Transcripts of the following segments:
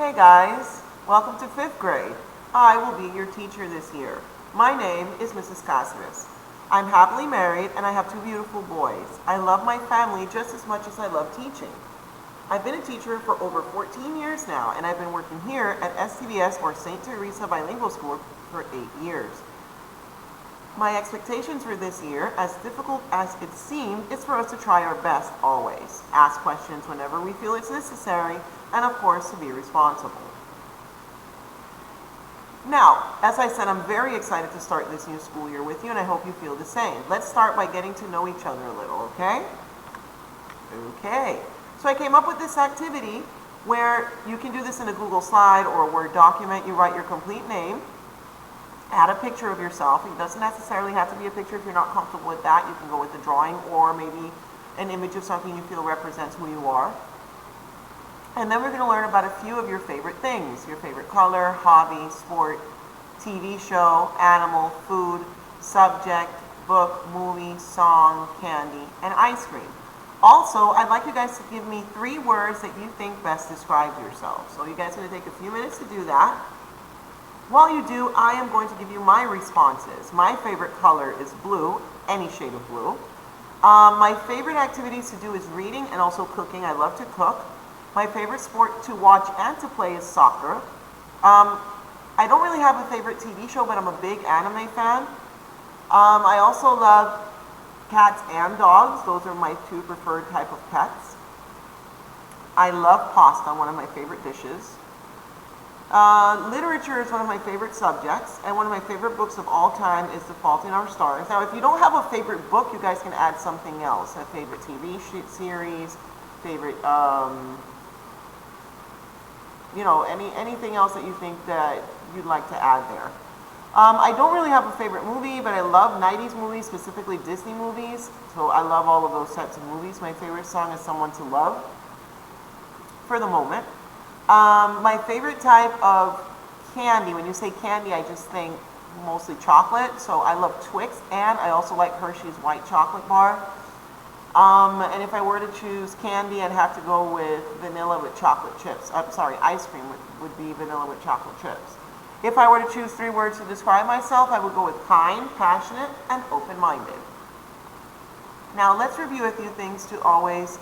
Hey guys, welcome to 5th grade. I will be your teacher this year. My name is Mrs. Caceres. I'm happily married and I have 2 beautiful boys. I love my family just as much as I love teaching. I've been a teacher for over 14 years now, and I've been working here at STBS or St. Teresa Bilingual School for 8 years. My expectations for this year, as difficult as it seemed, is for us to try our best always, ask questions whenever we feel it's necessary, and of course to be responsible. Now, as I said, I'm very excited to start this new school year with you, and I hope you feel the same. Let's start by getting to know each other a little, okay? Okay. So I came up with this activity where you can do this in a Google slide or a Word document. You write your complete name, add a picture of yourself. It doesn't necessarily have to be a picture if you're not comfortable with that. You can go with a drawing or maybe an image of something you feel represents who you are. And then we're going to learn about a few of your favorite things: your favorite color, hobby, sport, TV show, animal, food, subject, book, movie, song, candy, and ice cream. Also, I'd like you guys to give me 3 words that you think best describe yourself. So you guys are going to take a few minutes to do that. While you do, I am going to give you my responses. My favorite color is blue, any shade of blue. My favorite activities to do is reading and also cooking. I love to cook. My favorite sport to watch and to play is soccer. I don't really have a favorite TV show, but I'm a big anime fan. I also love cats and dogs. Those are my 2 preferred type of pets. I love pasta, one of my favorite dishes. Literature is one of my favorite subjects, and one of my favorite books of all time is The Fault in Our Stars. Now, if you don't have a favorite book, you guys can add something else. A favorite TV series, favorite, anything else that you think that you'd like to add there. I don't really have a favorite movie, but I love 90s movies, specifically Disney movies. So I love all of those types of movies. My favorite song is Someone to Love, for the moment. My favorite type of candy, when you say candy, I just think mostly chocolate. So I love Twix, and I also like Hershey's white chocolate bar. And if I were to choose candy, I'd have to go with vanilla with chocolate chips. Ice cream would be vanilla with chocolate chips. If I were to choose 3 words to describe myself, I would go with kind, passionate, and open-minded. Now let's review a few things to always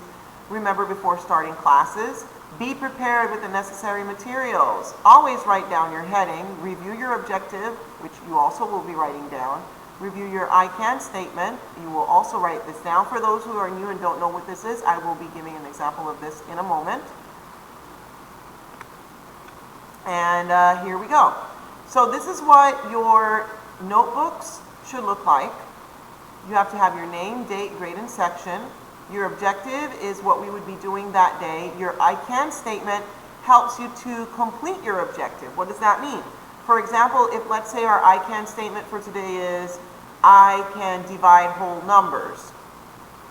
remember before starting classes. Be prepared with the necessary materials. Always write down your heading. Review your objective, which you also will be writing down. Review your I can statement. You will also write this down. For those who are new and don't know what this is, I will be giving an example of this in a moment. And here we go. So this is what your notebooks should look like. You have to have your name, date, grade, and section. Your objective is what we would be doing that day. Your I can statement helps you to complete your objective. What does that mean? For example, if let's say our I can statement for today is, I can divide whole numbers.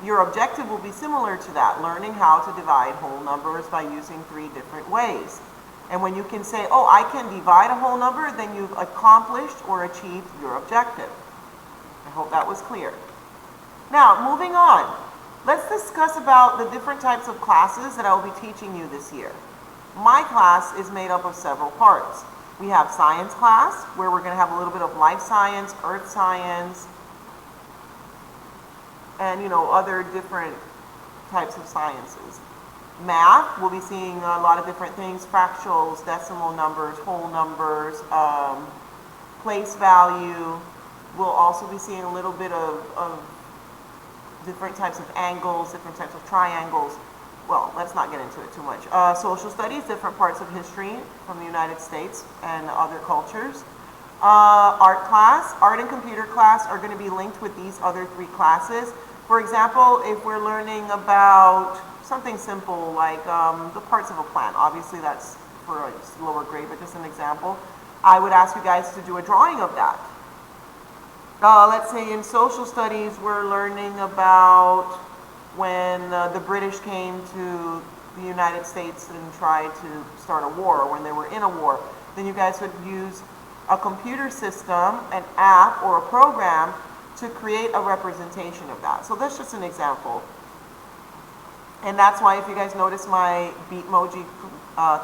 Your objective will be similar to that, learning how to divide whole numbers by using 3 different ways. And when you can say, oh, I can divide a whole number, then you've accomplished or achieved your objective. I hope that was clear. Now, moving on. Let's discuss about the different types of classes that I will be teaching you this year. My class is made up of several parts. We have science class, where we're going to have a little bit of life science, earth science, and other different types of sciences. Math, we'll be seeing a lot of different things: fractals, decimal numbers, whole numbers, place value. We'll also be seeing a little bit of different types of angles, different types of triangles. Well, let's not get into it too much. Social studies, different parts of history from the United States and other cultures. Art class, art and computer class are going to be linked with these other 3 classes. For example, if we're learning about something simple like the parts of a plant, obviously that's for a lower grade, but just an example, I would ask you guys to do a drawing of that. Let's say in social studies, we're learning about when the British came to the United States and tried to start a war, or when they were in a war. Then you guys would use a computer system, an app, or a program to create a representation of that. So that's just an example. And that's why, if you guys notice, my Beatmoji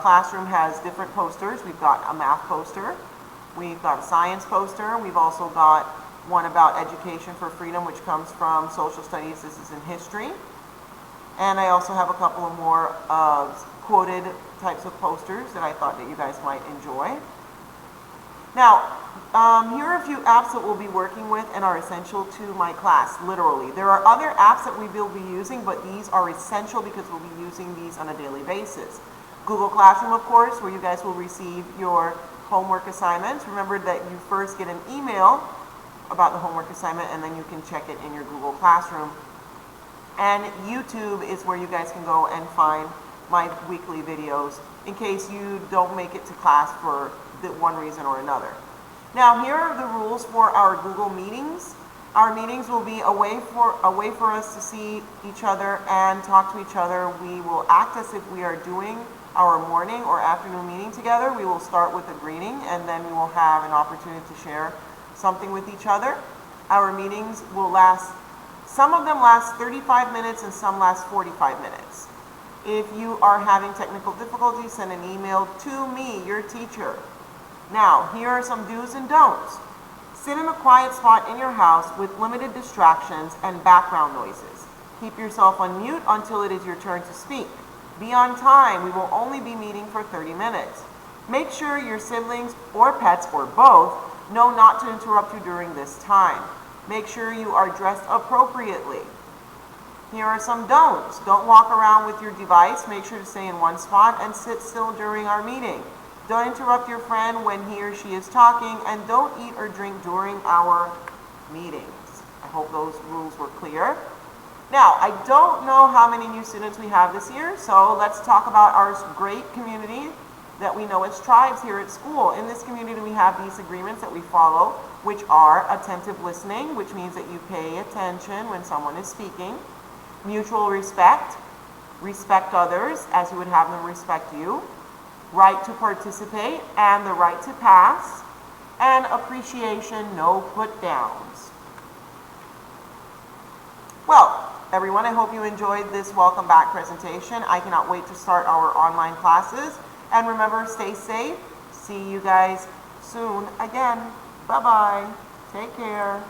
classroom has different posters. We've got a math poster, we've got a science poster, we've also got one about education for freedom, which comes from social studies. This is in history. And I also have a couple of more quoted types of posters that I thought that you guys might enjoy. Now, here are a few apps that we'll be working with and are essential to my class, literally. There are other apps that we will be using, but these are essential because we'll be using these on a daily basis. Google Classroom, of course, where you guys will receive your homework assignments. Remember that you first get an email about the homework assignment, and then you can check it in your Google Classroom. And YouTube is where you guys can go and find my weekly videos in case you don't make it to class for one reason or another. Now, here are the rules for our Google meetings. Our meetings will be a way for us to see each other and talk to each other. We will act as if we are doing our morning or afternoon meeting together. We will start with a greeting, and then we will have an opportunity to share something with each other. Our meetings will last, some of them last 35 minutes and some last 45 minutes. If you are having technical difficulties, send an email to me, your teacher. Now, here are some do's and don'ts. Sit in a quiet spot in your house with limited distractions and background noises. Keep yourself on mute until it is your turn to speak. Be on time. We will only be meeting for 30 minutes. Make sure your siblings or pets or both know not to interrupt you during this time. Make sure you are dressed appropriately. Here are some don'ts. Don't walk around with your device. Make sure to stay in one spot and sit still during our meeting. Don't interrupt your friend when he or she is talking, and don't eat or drink during our meetings. I hope those rules were clear. Now, I don't know how many new students we have this year, so let's talk about our great community that we know as tribes here at school. In this community, we have these agreements that we follow, which are attentive listening, which means that you pay attention when someone is speaking, mutual respect, respect others as you would have them respect you, right to participate and the right to pass, and appreciation, no put downs. Well, everyone, I hope you enjoyed this welcome back presentation. I cannot wait to start our online classes. And remember, stay safe. See you guys soon again. Bye-bye. Take care.